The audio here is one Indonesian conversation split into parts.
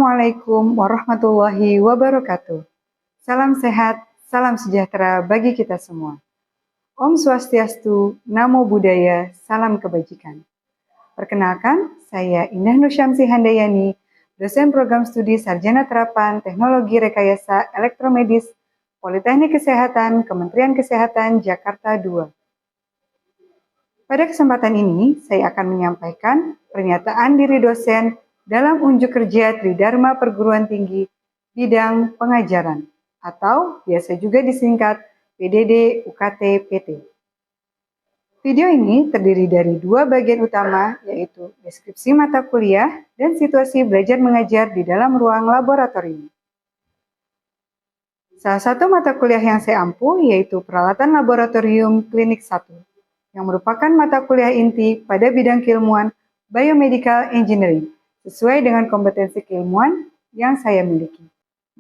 Assalamualaikum warahmatullahi wabarakatuh. Salam sehat, salam sejahtera bagi kita semua. Om Swastiastu, Namo Buddhaya, salam kebajikan. Perkenalkan, saya Indah Nursyamsi Handayani, dosen program studi Sarjana Terapan Teknologi Rekayasa Elektromedis, Politeknik Kesehatan, Kementerian Kesehatan, Jakarta II. Pada kesempatan ini, saya akan menyampaikan pernyataan diri dosen dalam unjuk kerja Tridharma Perguruan Tinggi bidang pengajaran atau biasa juga disingkat PDD UKT PT. Video ini terdiri dari dua bagian utama, yaitu deskripsi mata kuliah dan situasi belajar mengajar di dalam ruang laboratorium. Salah satu mata kuliah yang saya ampu yaitu Peralatan Laboratorium Klinik 1, yang merupakan mata kuliah inti pada bidang keilmuan Biomedical Engineering, sesuai dengan kompetensi keilmuan yang saya miliki.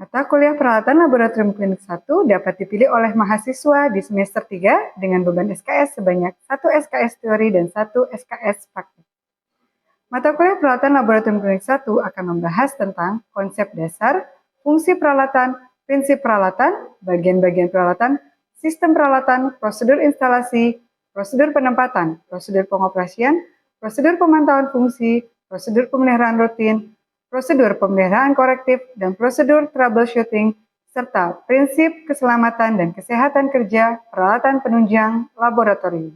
Mata kuliah Peralatan Laboratorium Klinik 1 dapat dipilih oleh mahasiswa di semester 3 dengan beban SKS sebanyak 1 SKS teori dan 1 SKS praktik. Mata kuliah Peralatan Laboratorium Klinik 1 akan membahas tentang konsep dasar, fungsi peralatan, prinsip peralatan, bagian-bagian peralatan, sistem peralatan, prosedur instalasi, prosedur penempatan, prosedur pengoperasian, prosedur pemantauan fungsi, prosedur pemeliharaan rutin, prosedur pemeliharaan korektif, dan prosedur troubleshooting, serta prinsip keselamatan dan kesehatan kerja peralatan penunjang laboratorium.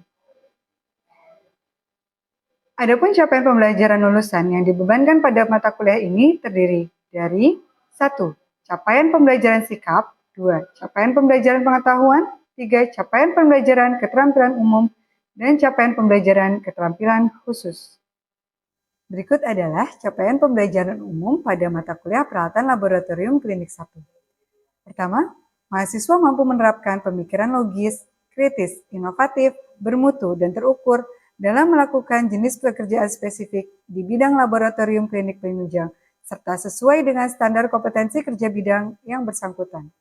Adapun capaian pembelajaran lulusan yang dibebankan pada mata kuliah ini terdiri dari 1. Capaian pembelajaran sikap, 2. Capaian pembelajaran pengetahuan, 3. Capaian pembelajaran keterampilan umum, dan capaian pembelajaran keterampilan khusus. Berikut adalah capaian pembelajaran umum pada mata kuliah Peralatan Laboratorium Klinik 1. Pertama, mahasiswa mampu menerapkan pemikiran logis, kritis, inovatif, bermutu, dan terukur dalam melakukan jenis pekerjaan spesifik di bidang laboratorium klinik penunjang, serta sesuai dengan standar kompetensi kerja bidang yang bersangkutan.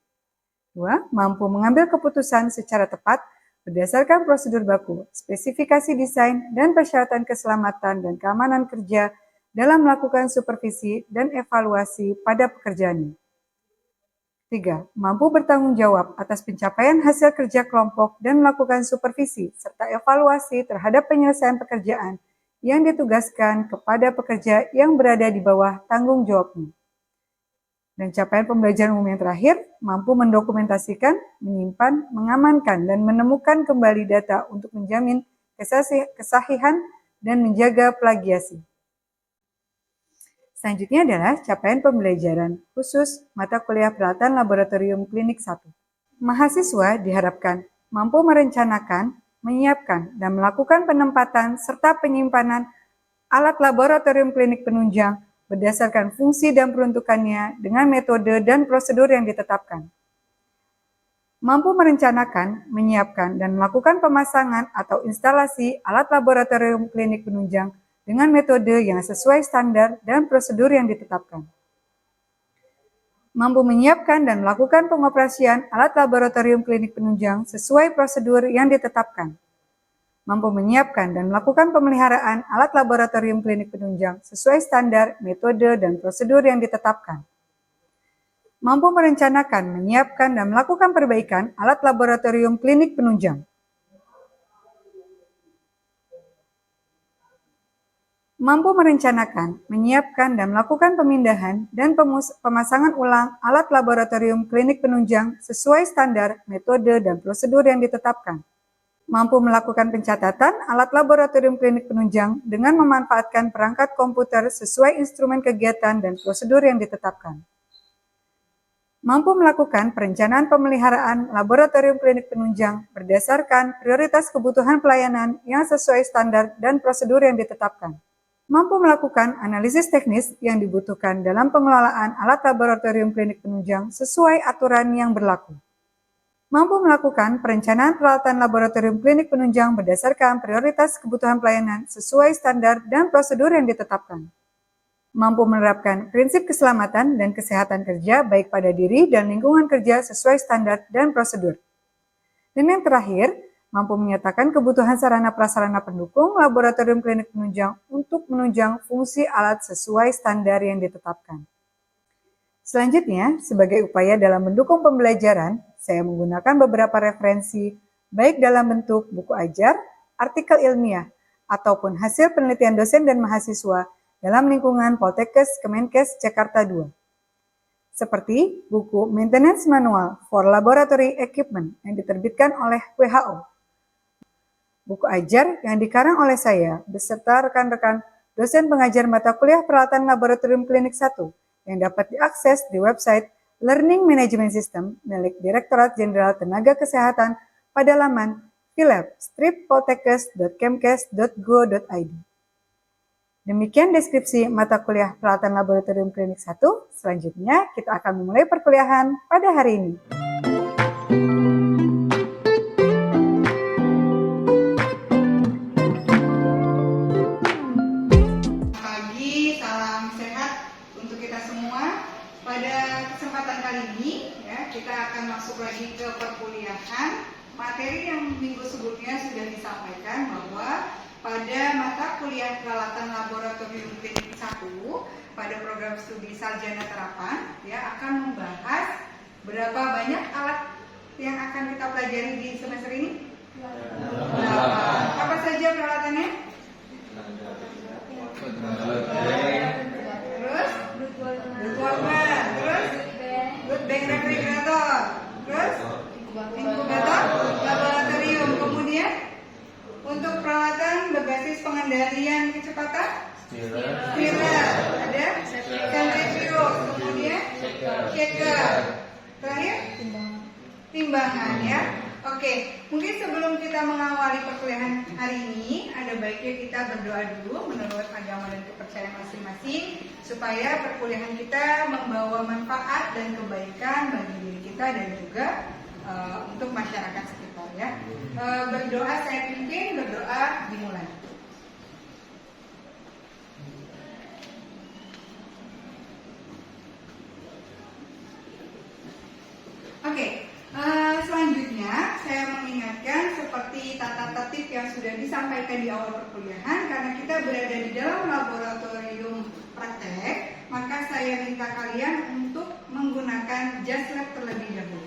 2. Mampu mengambil keputusan secara tepat berdasarkan prosedur baku, spesifikasi desain, dan persyaratan keselamatan dan keamanan kerja dalam melakukan supervisi dan evaluasi pada pekerjaannya. 3. Mampu bertanggung jawab atas pencapaian hasil kerja kelompok dan melakukan supervisi serta evaluasi terhadap penyelesaian pekerjaan yang ditugaskan kepada pekerja yang berada di bawah tanggung jawabnya. Dan capaian pembelajaran umum yang terakhir, mampu mendokumentasikan, menyimpan, mengamankan, dan menemukan kembali data untuk menjamin kesahihan dan menjaga plagiasi. Selanjutnya adalah capaian pembelajaran khusus mata kuliah Peralatan Laboratorium Klinik 1. Mahasiswa diharapkan mampu merencanakan, menyiapkan, dan melakukan penempatan serta penyimpanan alat laboratorium klinik penunjang berdasarkan fungsi dan peruntukannya dengan metode dan prosedur yang ditetapkan. Mampu merencanakan, menyiapkan, dan melakukan pemasangan atau instalasi alat laboratorium klinik penunjang dengan metode yang sesuai standar dan prosedur yang ditetapkan. Mampu menyiapkan dan melakukan pengoperasian alat laboratorium klinik penunjang sesuai prosedur yang ditetapkan. Mampu menyiapkan dan melakukan pemeliharaan alat laboratorium klinik penunjang sesuai standar, metode, dan prosedur yang ditetapkan. Mampu merencanakan, menyiapkan, dan melakukan perbaikan alat laboratorium klinik penunjang. Mampu merencanakan, menyiapkan, dan melakukan pemindahan dan pemasangan ulang alat laboratorium klinik penunjang sesuai standar, metode, dan prosedur yang ditetapkan. Mampu melakukan pencatatan alat laboratorium klinik penunjang dengan memanfaatkan perangkat komputer sesuai instrumen kegiatan dan prosedur yang ditetapkan. Mampu melakukan perencanaan pemeliharaan laboratorium klinik penunjang berdasarkan prioritas kebutuhan pelayanan yang sesuai standar dan prosedur yang ditetapkan. Mampu melakukan analisis teknis yang dibutuhkan dalam pengelolaan alat laboratorium klinik penunjang sesuai aturan yang berlaku. Mampu melakukan perencanaan peralatan laboratorium klinik penunjang berdasarkan prioritas kebutuhan pelayanan sesuai standar dan prosedur yang ditetapkan. Mampu menerapkan prinsip keselamatan dan kesehatan kerja baik pada diri dan lingkungan kerja sesuai standar dan prosedur. Dan yang terakhir, mampu menyatakan kebutuhan sarana prasarana pendukung laboratorium klinik penunjang untuk menunjang fungsi alat sesuai standar yang ditetapkan. Selanjutnya, sebagai upaya dalam mendukung pembelajaran, saya menggunakan beberapa referensi, baik dalam bentuk buku ajar, artikel ilmiah, ataupun hasil penelitian dosen dan mahasiswa dalam lingkungan Poltekkes Kemenkes Jakarta II. Seperti buku Maintenance Manual for Laboratory Equipment yang diterbitkan oleh WHO. Buku ajar yang dikarang oleh saya beserta rekan-rekan dosen pengajar mata kuliah peralatan laboratorium klinik 1 yang dapat diakses di website Learning Management System milik Direktorat Jenderal Tenaga Kesehatan pada laman philab-poltekkes.kemkes.go.id. Demikian deskripsi mata kuliah peralatan laboratorium klinik 1. Selanjutnya kita akan memulai perkuliahan pada hari ini. Pagi, salam sehat untuk kita semua. Pada kesempatan kali ini ya, kita akan masuk lagi ke perkuliahan. Materi yang minggu sebelumnya sudah disampaikan bahwa pada mata kuliah peralatan laboratorium klinik 1 pada program studi sarjana terapan ya akan membahas berapa banyak alat yang akan kita pelajari di semester ini? 8. Apa saja peralatannya? Terus Brutwalman, terus Good Bank Refrigerator, terus inkubator laboratorium. Kemudian untuk peralatan berbasis pengendalian kecepatan spiral, ada centrifuge, kemudian shaker, terakhir timbangan ya. Oke, mungkin sebelum kita mengawali perkuliahan hari ini, ada baiknya kita berdoa dulu menurut agama dan kepercayaan masing-masing supaya perkuliahan kita membawa manfaat dan kebaikan bagi diri kita dan juga untuk masyarakat sekitar ya. Berdoa saya pimpin, berdoa dimulai. Oke. Selanjutnya saya mengingatkan seperti tata tertib yang sudah disampaikan di awal perkuliahan, karena kita berada di dalam laboratorium praktek, maka saya minta kalian untuk menggunakan jas lab terlebih dahulu.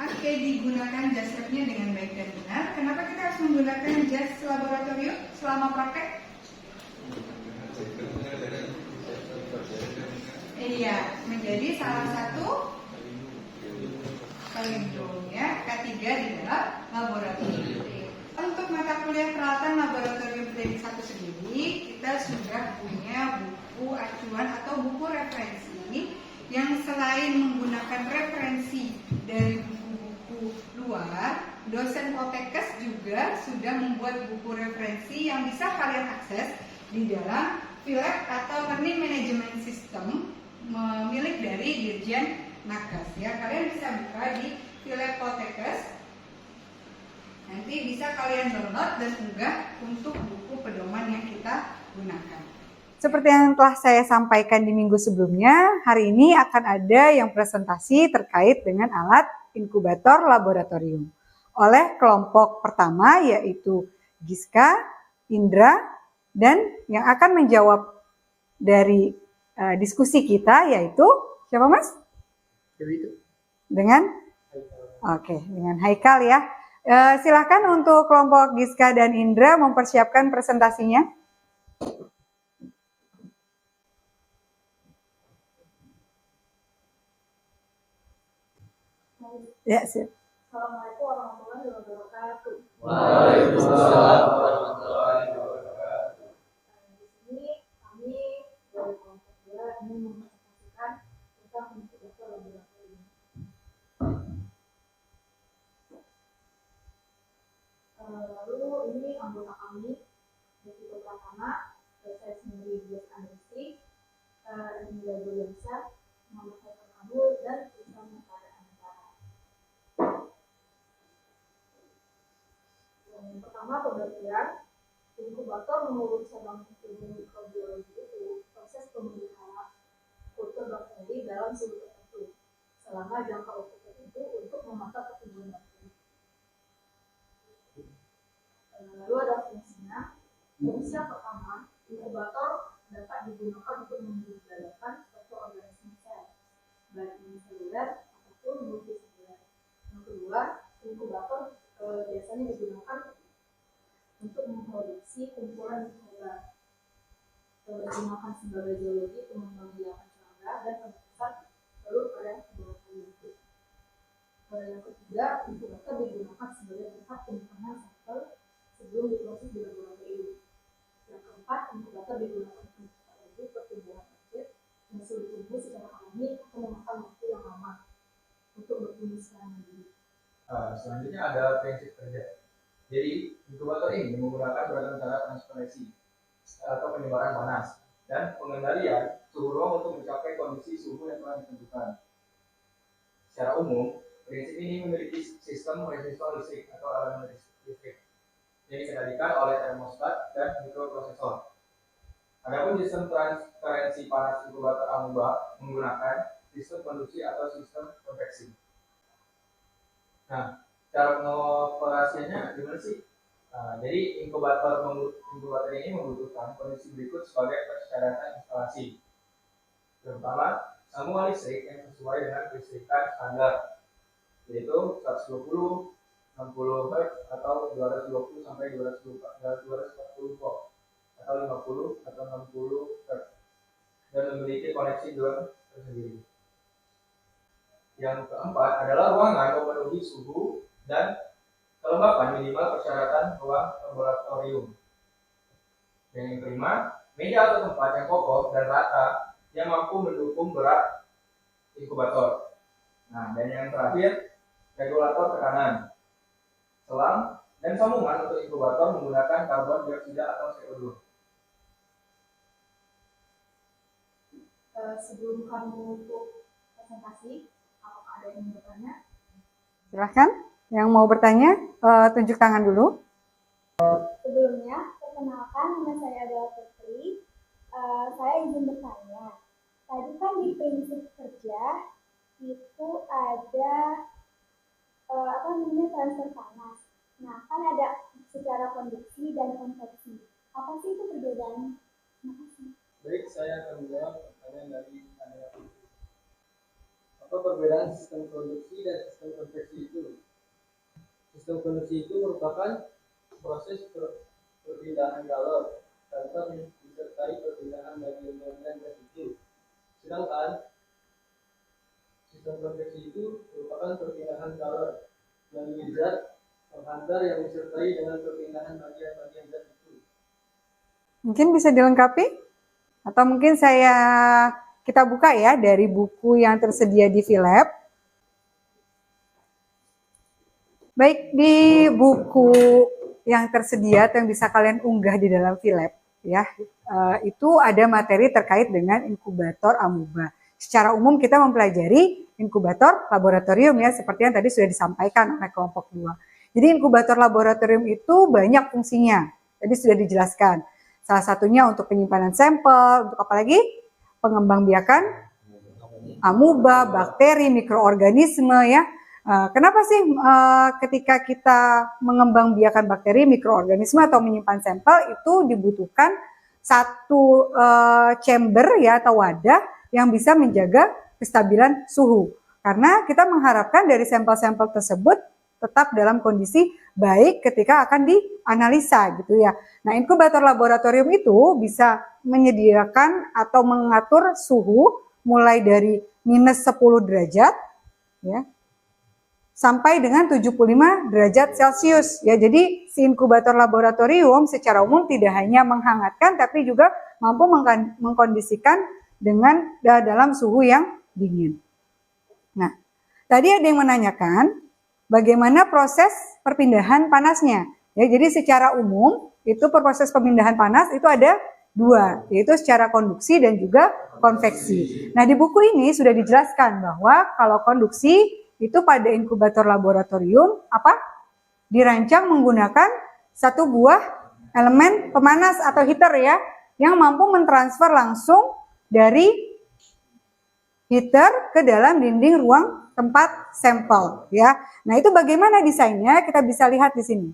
Oke, digunakan jas labnya dengan baik dan benar. Kenapa kita harus menggunakan jas laboratorium selama praktek? Iya, menjadi salah satu pelindung ya, K3 di dalam laboratorium. Untuk mata kuliah peralatan laboratorium klinik 1 sendiri, kita sudah punya buku acuan atau buku referensi yang selain menggunakan referensi dari buku luar, dosen Poltekkes juga sudah membuat buku referensi yang bisa kalian akses di dalam Philab atau Learning Management System milik dari Dirjen Nakes ya. Kalian bisa buka di Philab Poltekkes. Nanti bisa kalian download dan unggah untuk buku pedoman yang kita gunakan. Seperti yang telah saya sampaikan di minggu sebelumnya, hari ini akan ada yang presentasi terkait dengan alat inkubator laboratorium oleh kelompok pertama yaitu Giska, Indra, dan yang akan menjawab dari diskusi kita yaitu siapa Mas? Dengan Haikal ya. Silakan untuk kelompok Giska dan Indra mempersiapkan presentasinya. Ya, siap. Assalamualaikum warahmatullahi wabarakatuh. Waalaikumsalam warahmatullahi wabarakatuh. Di sini kami dari kelompok 2 ingin mempresentasikan tentang inkubator laboratorium. Lalu ini anggota kami, yaitu pertama saya sendiri Dias Andresi, Indra Juliansa, Muhammad Haikal Abdul, dan Islam Mutara. Yang pertama, pengertian inkubator menurut cabang ilmu mikrobiologi itu proses pemeliharaan kultur bakteri dalam suhu tertentu selama jangka waktu tertentu untuk memantau pertumbuhan Fungsi yang pertama, inkubator dapat digunakan untuk membudidayakan suatu organisme sel, baik uniseluler ataupun multiseluler. Yang kedua, inkubator biasanya digunakan untuk memproduksi kumpulan mikroba, digunakan sebagai geologi untuk mengembangbiakan serangga dan penetesan telur pada laboratorium. Yang ketiga, inkubator digunakan sebagai tempat penyimpanan sampel sebelum diproses di laboratorium. Yang keempat, inkubator digunakan untuk mencegah pertumbuhan bibit yang sulit tumbuh secara alami atau memakan waktu yang lama untuk bertumbuh secara mandiri. Selanjutnya ada prinsip kerja. Jadi, inkubator ini menggunakan beragam cara transferensi atau penyebaran panas dan pengendalian suhu ruang untuk mencapai kondisi suhu yang telah ditentukan. Secara umum, prinsip ini memiliki sistem resistor listrik atau elemen listrik yang dikendalikan oleh termostat dan mikroprosesor. Adapun sistem transferensi panas inkubator amuba menggunakan sistem konduksi atau sistem konveksi. Nah, cara pengoperasiannya gimana sih? Jadi inkubator ini membutuhkan kondisi berikut sebagai persyaratan instalasi. Pertama, sambungan listrik yang sesuai dengan kelistrikan standar, yaitu 120, 60 Hz atau 220 sampai 240 volt atau 50 atau 60 Hz dan memiliki koneksi drone tersendiri. Yang keempat adalah ruangan memenuhi suhu dan kelembapan minimal persyaratan ruang laboratorium. Dan yang kelima, meja atau tempat yang kokoh dan rata yang mampu mendukung berat inkubator. Nah, dan yang terakhir, regulator tekanan, selang, dan sambungan untuk inkubator menggunakan karbon dioksida atau CO2. Sebelum kami menutup presentasi, apakah ada yang ingin bertanya? Silahkan, yang mau bertanya, tunjuk tangan dulu. Sebelumnya, perkenalkan nama saya adalah Putri. Saya izin bertanya. Tadi kan di prinsip kerja itu ada transfer panas. Nah, kan ada secara konduksi dan konveksi. Apa sih itu perbedaannya? Terima kasih. Baik, saya akan menjawab pertanyaan dari Anda. Apa perbedaan sistem konduksi dan sistem konveksi itu? Sistem konduksi itu merupakan proses perpindahan kalor tanpa disertai perpindahan bagian-bagian zat itu. Sedangkan sistem konveksi itu merupakan perpindahan kalor melalui zat penghantar yang disertai dengan perpindahan bagian-bagian zat itu. Mungkin bisa dilengkapi? Atau mungkin kita buka ya dari buku yang tersedia di VLab. Baik, di buku yang tersedia atau yang bisa kalian unggah di dalam VLab ya, itu ada materi terkait dengan inkubator amuba. Secara umum kita mempelajari inkubator laboratorium ya, seperti yang tadi sudah disampaikan oleh kelompok 2. Jadi inkubator laboratorium itu banyak fungsinya, tadi sudah dijelaskan. Salah satunya untuk penyimpanan sampel, untuk apa lagi? Pengembangbiakan amuba, bakteri, mikroorganisme ya. Kenapa sih ketika kita mengembangbiakan bakteri, mikroorganisme atau menyimpan sampel itu dibutuhkan satu chamber ya atau wadah yang bisa menjaga kestabilan suhu. Karena kita mengharapkan dari sampel-sampel tersebut tetap dalam kondisi baik ketika akan dianalisa gitu ya. Nah, inkubator laboratorium itu bisa menyediakan atau mengatur suhu mulai dari minus 10 derajat ya sampai dengan 75 derajat Celcius ya. Jadi si inkubator laboratorium secara umum tidak hanya menghangatkan tapi juga mampu mengkondisikan dengan dalam suhu yang dingin. Nah, tadi ada yang menanyakan bagaimana proses perpindahan panasnya. Ya, jadi secara umum itu proses pemindahan panas itu ada dua, yaitu secara konduksi dan juga konveksi. Nah, di buku ini sudah dijelaskan bahwa kalau konduksi itu pada inkubator laboratorium dirancang menggunakan satu buah elemen pemanas atau heater ya, yang mampu mentransfer langsung dari heater ke dalam dinding ruang tempat sampel ya. Nah, itu bagaimana desainnya kita bisa lihat di sini.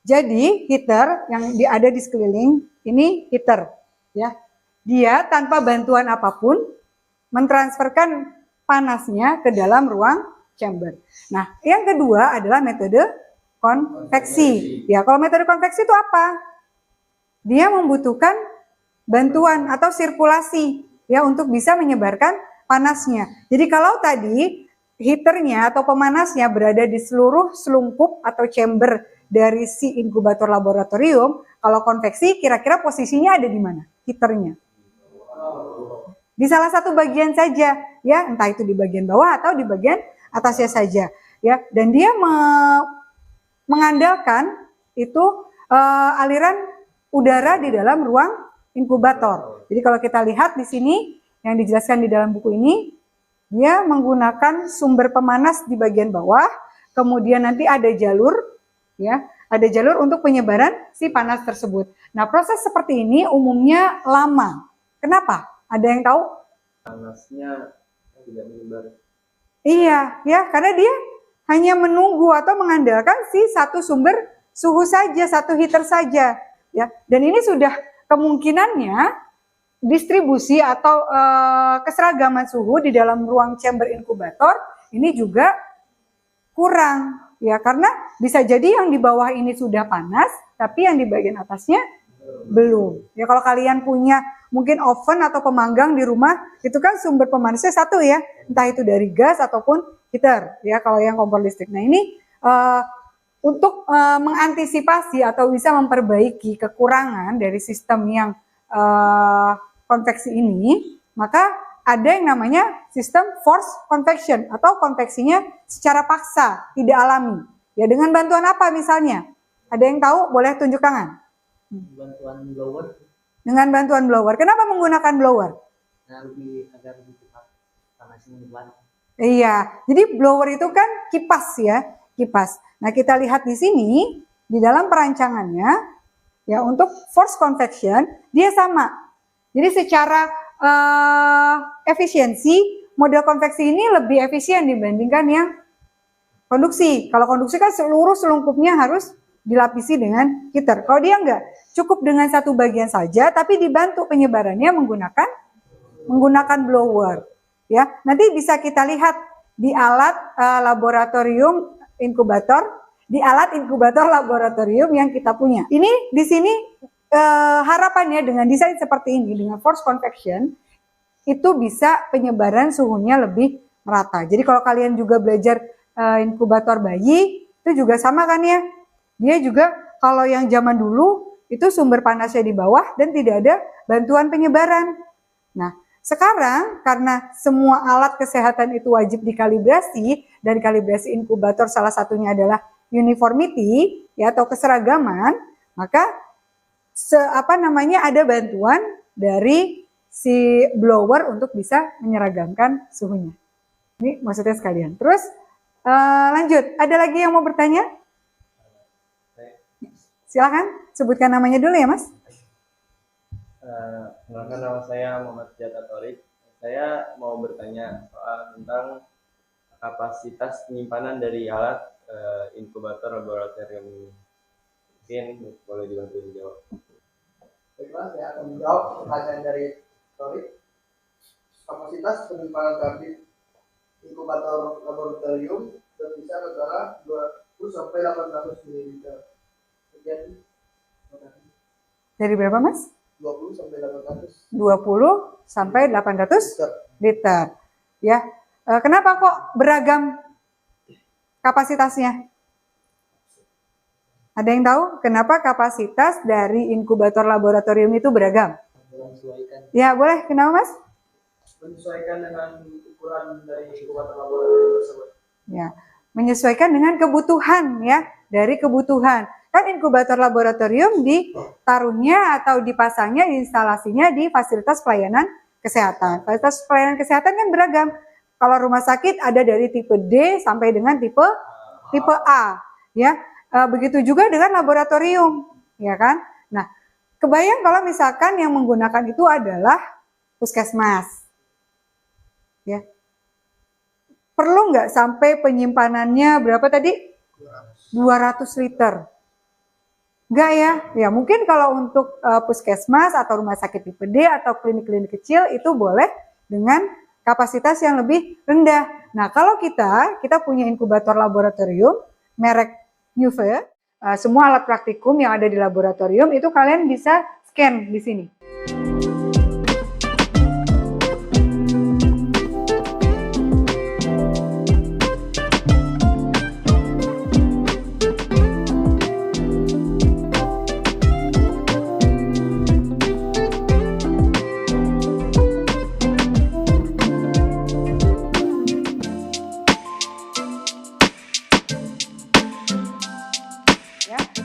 Jadi heater yang ada di sekeliling ini heater, ya. Dia tanpa bantuan apapun mentransferkan panasnya ke dalam ruang chamber. Nah, yang kedua adalah metode konveksi. Ya, kalau metode konveksi itu apa? Dia membutuhkan bantuan atau sirkulasi ya untuk bisa menyebarkan panasnya. Jadi kalau tadi heaternya atau pemanasnya berada di seluruh selungkup atau chamber dari si inkubator laboratorium, kalau konveksi kira-kira posisinya ada di mana? Heaternya. Di salah satu bagian saja, ya, entah itu di bagian bawah atau di bagian atasnya saja, ya. Dan dia mengandalkan itu aliran udara di dalam ruang inkubator. Jadi kalau kita lihat di sini yang dijelaskan di dalam buku ini, dia menggunakan sumber pemanas di bagian bawah, kemudian nanti ada jalur, ya, ada jalur untuk penyebaran si panas tersebut. Nah, proses seperti ini umumnya lama. Kenapa? Ada yang tahu? Panasnya tidak menyebar. Iya, ya, karena dia hanya menunggu atau mengandalkan si satu sumber suhu saja, satu heater saja, ya. Dan ini sudah kemungkinannya distribusi atau keseragaman suhu di dalam ruang chamber inkubator ini juga kurang, ya, karena bisa jadi yang di bawah ini sudah panas, tapi yang di bagian atasnya belum. Ya, kalau kalian punya mungkin oven atau pemanggang di rumah, itu kan sumber pemanasnya satu ya, entah itu dari gas ataupun heater, ya, kalau yang kompor listrik. Nah, ini untuk mengantisipasi atau bisa memperbaiki kekurangan dari sistem yang konveksi ini, maka ada yang namanya sistem forced convection atau konveksinya secara paksa, tidak alami. Ya, dengan bantuan apa misalnya? Ada yang tahu? Boleh tunjuk tangan. Bantuan blower. Dengan bantuan blower. Kenapa menggunakan blower? Nah, agar lebih cepat panasnya menyebar. Iya, jadi blower itu kan kipas ya, kipas. Nah, kita lihat di sini di dalam perancangannya ya, untuk forced convection dia sama. Jadi secara efisiensi model konveksi ini lebih efisien dibandingkan yang konduksi. Kalau konduksi kan seluruh selungkupnya harus dilapisi dengan heater. Kalau dia enggak, cukup dengan satu bagian saja, tapi dibantu penyebarannya menggunakan blower. Ya, nanti bisa kita lihat di alat laboratorium inkubator, di alat inkubator laboratorium yang kita punya. Ini di sini harapannya dengan desain seperti ini, dengan forced convection, itu bisa penyebaran suhunya lebih merata. Jadi kalau kalian juga belajar inkubator bayi, itu juga sama kan ya? Dia juga kalau yang zaman dulu itu sumber panasnya di bawah dan tidak ada bantuan penyebaran. Nah, sekarang karena semua alat kesehatan itu wajib dikalibrasi, dan kalibrasi inkubator salah satunya adalah uniformity ya, atau keseragaman, maka ada bantuan dari si blower untuk bisa menyeragamkan suhunya. Ini maksudnya sekalian. Terus lanjut, ada lagi yang mau bertanya? Silakan sebutkan namanya dulu ya, Mas. Perkenalkan, nama saya Muhammad Jata Torik. Saya mau bertanya soal tentang kapasitas penyimpanan dari alat inkubator laboratorium ini. Mungkin boleh dibantu dijawab. Baiklah, saya akan menjawab pertanyaan dari Torik. Kapasitas penyimpanan karbit inkubator laboratorium berkisar antara 20 sampai 800 ml. Kemudian Dari berapa, Mas? 20 sampai 800. 20 sampai 800 liter. Ya. Kenapa kok beragam kapasitasnya? Ada yang tahu kenapa kapasitas dari inkubator laboratorium itu beragam? Ya, boleh. Kenapa, Mas? Menyesuaikan dengan ukuran dari inkubator laboratorium tersebut. Ya, menyesuaikan dengan kebutuhan ya, dari kebutuhan. Kan inkubator laboratorium ditaruhnya atau dipasangnya instalasinya di fasilitas pelayanan kesehatan. Fasilitas pelayanan kesehatan kan beragam. Kalau rumah sakit ada dari tipe D sampai dengan tipe A, ya. Begitu juga dengan laboratorium, ya kan? Nah, kebayang kalau misalkan yang menggunakan itu adalah puskesmas, ya. Perlu nggak sampai penyimpanannya berapa tadi? 200 liter. Enggak ya? Ya mungkin kalau untuk puskesmas atau rumah sakit tipe D atau klinik-klinik kecil itu boleh dengan kapasitas yang lebih rendah. Nah kalau kita punya inkubator laboratorium merek Nuve, semua alat praktikum yang ada di laboratorium itu kalian bisa scan di sini.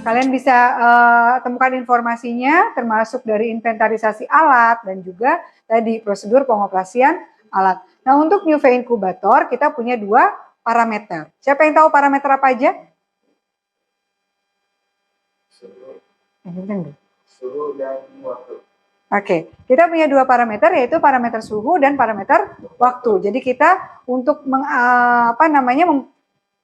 Kalian bisa temukan informasinya termasuk dari inventarisasi alat dan juga tadi prosedur pengoperasian alat. Nah untuk Nuve Inkubator kita punya 2 parameter. Siapa yang tahu parameter apa aja? Suhu dan waktu. Oke, kita punya 2 parameter yaitu parameter suhu dan parameter waktu. Jadi kita untuk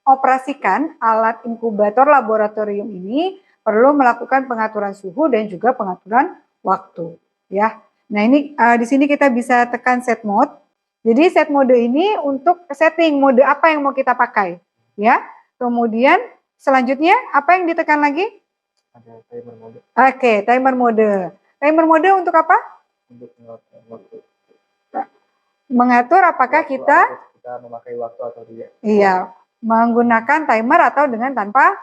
operasikan alat inkubator laboratorium ini perlu melakukan pengaturan suhu dan juga pengaturan waktu, ya. Nah ini di sini kita bisa tekan set mode. Jadi set mode ini untuk setting mode apa yang mau kita pakai, ya. Kemudian selanjutnya apa yang ditekan lagi? Ada timer mode Oke, timer mode. Timer mode untuk apa? untuk mengatur waktu. Mengatur apakah kita memakai waktu atau tidak. iya menggunakan timer atau dengan tanpa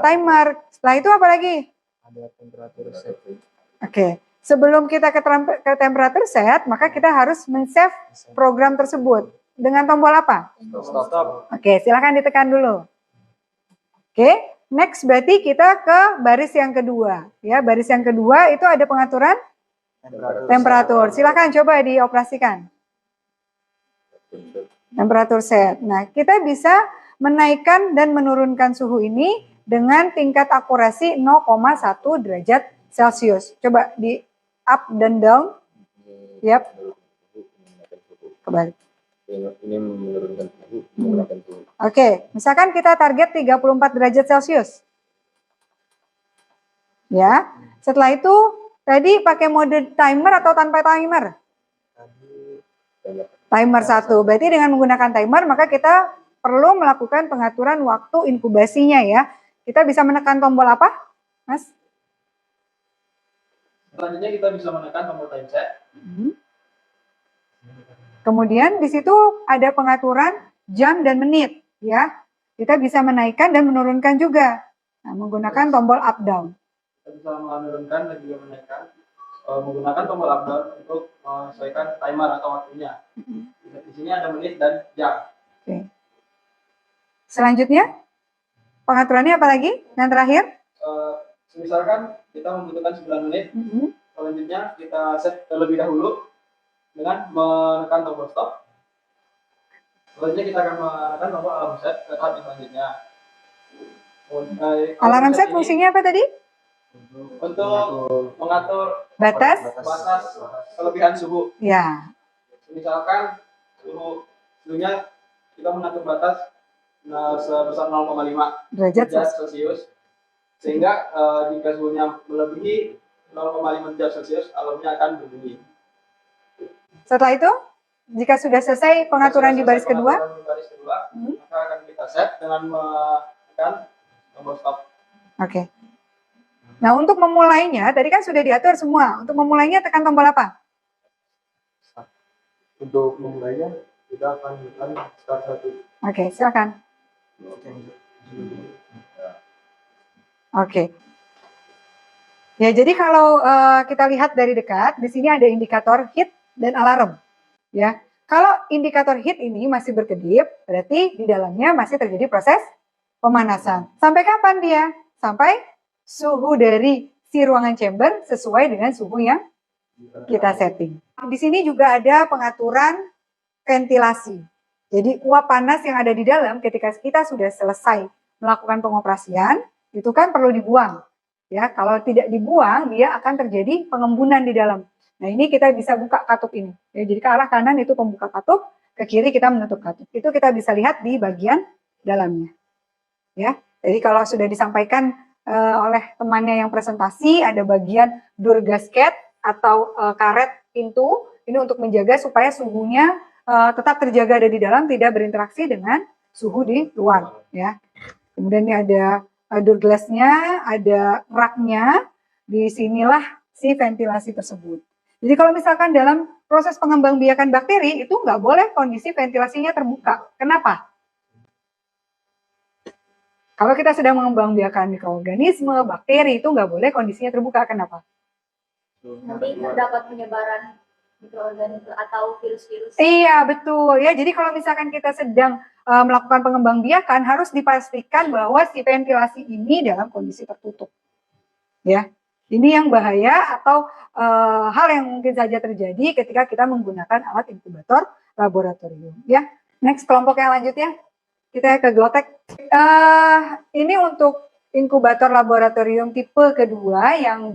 timer. Setelah itu apa lagi? Ada temperatur set. Oke, sebelum kita ke temperatur set, maka kita harus men-save program tersebut dengan tombol apa? Stop. Oke, silakan ditekan dulu. Oke, next berarti kita ke baris yang kedua. Ya, baris yang kedua itu ada pengaturan temperatur. Silakan coba dioperasikan. Temperatur set. Nah, kita bisa menaikkan dan menurunkan suhu ini dengan tingkat akurasi 0,1 derajat Celcius. Coba di up dan down. Yap. Kembali. Ini menurunkan suhu, menggunakan suhu. Oke, misalkan kita target 34 derajat Celcius. Ya. Setelah itu tadi pakai mode timer atau tanpa timer? Timer 1. Berarti dengan menggunakan timer maka kita perlu melakukan pengaturan waktu inkubasinya ya. Kita bisa menekan tombol apa, Mas? Selanjutnya kita bisa menekan tombol time set. Kemudian di situ ada pengaturan jam dan menit ya. Kita bisa menaikkan dan menurunkan juga. Nah, menggunakan tombol up down. Kita bisa menurunkan dan juga menaikkan menggunakan tombol up down untuk menyesuaikan timer atau waktunya. Di sini ada menit dan jam. Oke. Selanjutnya pengaturannya apa lagi? Yang terakhir? Misalkan kita membutuhkan 9 menit. Selanjutnya kita set terlebih dahulu dengan menekan tombol stop. Selanjutnya kita akan menekan tombol alarm set ke tahap selanjutnya. Alarm set fungsinya apa tadi? Untuk mengatur Batas? batas kelebihan suhu. Ya. Misalkan suhunya kita mengatur batas sebesar 0,5 Derajat derajat Celcius, sehingga jika suhunya melebihi 0,5 derajat Celcius, alarmnya akan berbunyi. Setelah itu, jika sudah selesai pengaturan di baris kedua, Maka akan kita set dengan menekan tombol stop. Oke. Nah, untuk memulainya, tadi kan sudah diatur semua. Untuk memulainya tekan tombol apa? Untuk memulainya kita akan menekan start 1. Oke, silakan. Oke. Ya, jadi kalau kita lihat dari dekat, di sini ada indikator heat dan alarm. Ya, kalau indikator heat ini masih berkedip, berarti di dalamnya masih terjadi proses pemanasan. Sampai kapan dia? Sampai suhu dari si ruangan chamber sesuai dengan suhu yang kita setting. Di sini juga ada pengaturan ventilasi. Jadi uap panas yang ada di dalam ketika kita sudah selesai melakukan pengoperasian, itu kan perlu dibuang. Ya, kalau tidak dibuang, dia akan terjadi pengembunan di dalam. Nah, ini kita bisa buka katup ini. Ya, jadi ke arah kanan itu pembuka katup, ke kiri kita menutup katup. Itu kita bisa lihat di bagian dalamnya. Ya, jadi kalau sudah disampaikan oleh temannya yang presentasi, ada bagian door gasket atau karet pintu, ini untuk menjaga supaya suhunya tetap terjaga ada di dalam, tidak berinteraksi dengan suhu di luar, ya. Kemudian ini ada door glass-nya, ada rak-nya, disinilah si ventilasi tersebut. Jadi kalau misalkan dalam proses pengembangbiakan bakteri itu nggak boleh kondisi ventilasinya terbuka. Kenapa? Kalau kita sedang mengembangbiakan mikroorganisme, bakteri itu nggak boleh kondisinya terbuka. Kenapa? Nanti terdapat penyebaran mikroorganisme atau virus-virus. Iya, betul. Ya, jadi kalau misalkan kita sedang melakukan pengembangbiakan, harus dipastikan bahwa si ventilasi ini dalam kondisi tertutup. Ya, ini yang bahaya atau hal yang mungkin saja terjadi ketika kita menggunakan alat inkubator laboratorium. Ya, next kelompok yang lanjutnya kita ke Glotek. Ini untuk inkubator laboratorium tipe kedua yang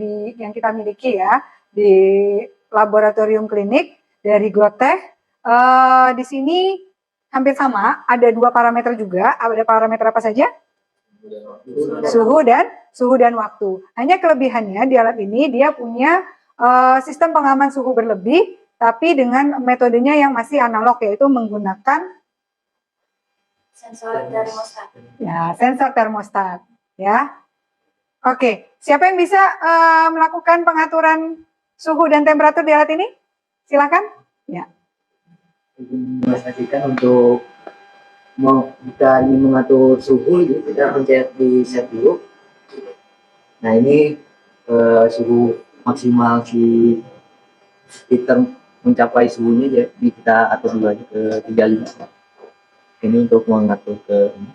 kita miliki ya di laboratorium klinik dari Glotek. Di sini hampir sama, ada dua parameter juga. Ada parameter apa saja? Suhu dan waktu. Hanya kelebihannya di alat ini dia punya sistem pengaman suhu berlebih, tapi dengan metodenya yang masih analog, yaitu menggunakan Sensor termostat. ya sensor termostat. Ya, oke. Siapa yang bisa melakukan pengaturan suhu dan temperatur di alat ini? Silakan. Ya. Memastikan untuk jika ingin mengatur suhu, jadi kita pencet di set dulu. Nah ini suhu maksimal si heater mencapai suhunya, jadi kita atur dulu aja ke 35. Ini untuk mengatur ke ini.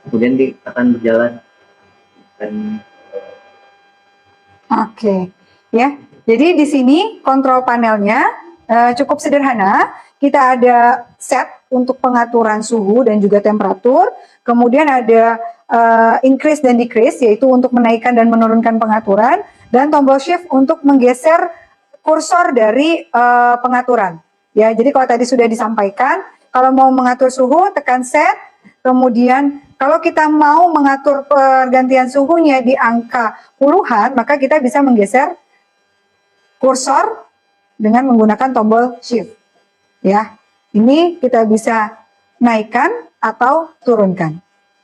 Kemudian akan berjalan dan Oke, ya. Jadi di sini kontrol panelnya cukup sederhana. Kita ada set untuk pengaturan suhu dan juga temperatur. Kemudian ada increase dan decrease, yaitu untuk menaikkan dan menurunkan pengaturan. Dan tombol shift untuk menggeser kursor dari pengaturan. Ya, jadi kalau tadi sudah disampaikan, kalau mau mengatur suhu tekan set. Kemudian kalau kita mau mengatur pergantian suhunya di angka puluhan, maka kita bisa menggeser kursor dengan menggunakan tombol shift. Ya, ini kita bisa naikkan atau turunkan.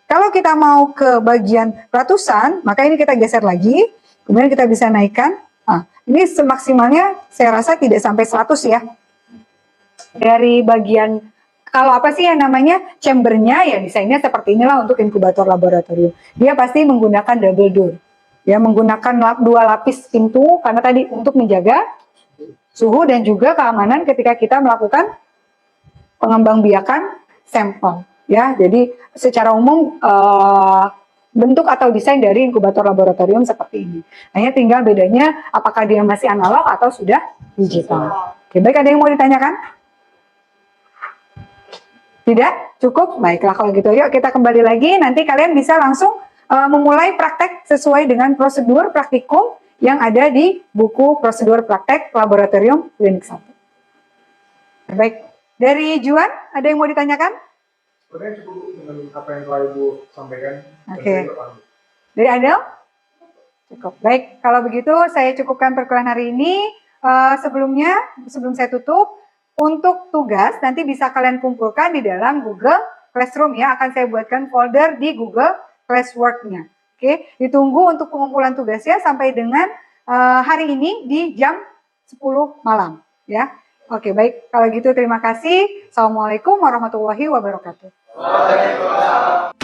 Kalau kita mau ke bagian ratusan, maka ini kita geser lagi, kemudian kita bisa naikkan. Nah, ini semaksimalnya saya rasa tidak sampai 100 ya. Dari bagian, kalau apa sih yang namanya chambernya, ya desainnya seperti inilah untuk inkubator laboratorium. Dia pasti menggunakan double door. Ya, menggunakan dua lapis pintu, karena tadi untuk menjaga suhu dan juga keamanan ketika kita melakukan pengembangbiakan sampel. Ya, jadi secara umum bentuk atau desain dari inkubator laboratorium seperti ini. Hanya tinggal bedanya apakah dia masih analog atau sudah digital. Oke, baik, ada yang mau ditanyakan? Tidak? Cukup? Baiklah kalau gitu. Yuk kita kembali lagi. Nanti kalian bisa langsung memulai praktek sesuai dengan prosedur praktikum yang ada di buku prosedur praktek laboratorium klinik 1. Baik. Dari Juan, ada yang mau ditanyakan? Sebenarnya cukup dengan apa yang telah Ibu sampaikan. Oke. Dari Adel? Cukup. Baik, kalau begitu saya cukupkan perkuliahan hari ini. Sebelum saya tutup, untuk tugas nanti bisa kalian kumpulkan di dalam Google Classroom ya. Akan saya buatkan folder di Google Classwork-nya. Oke, ditunggu untuk pengumpulan tugasnya sampai dengan hari ini di jam 10 malam ya. Oke, baik. Kalau gitu terima kasih. Assalamualaikum warahmatullahi wabarakatuh. Waalaikumsalam.